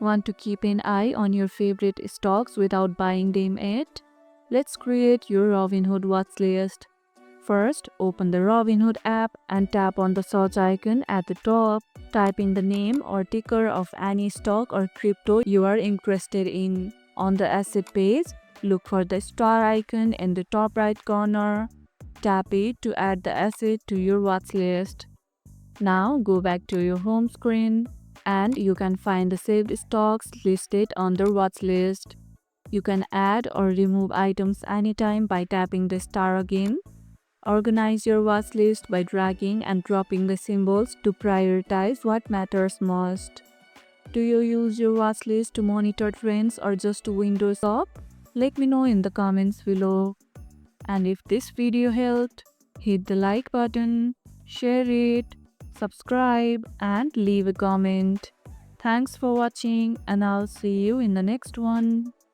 Want to keep an eye on your favorite stocks without buying them yet? Let's create your Robinhood watch list. First, open the Robinhood app and tap on the search icon at the top. Type in the name or ticker of any stock or crypto you are interested in. On the asset page, look for the star icon in the top right corner. Tap it to add the asset to your watch list. Now go back to your home screen and you can find the saved stocks listed on the watch list. You can add or remove items anytime by tapping the star again. Organize your watch list by dragging and dropping the symbols to prioritize what matters most. Do you use your watch list to monitor trends or just to window shop? Let me know in the comments below. And if this video helped, hit the like button, share it, subscribe and leave a comment. Thanks for watching and I'll see you in the next one.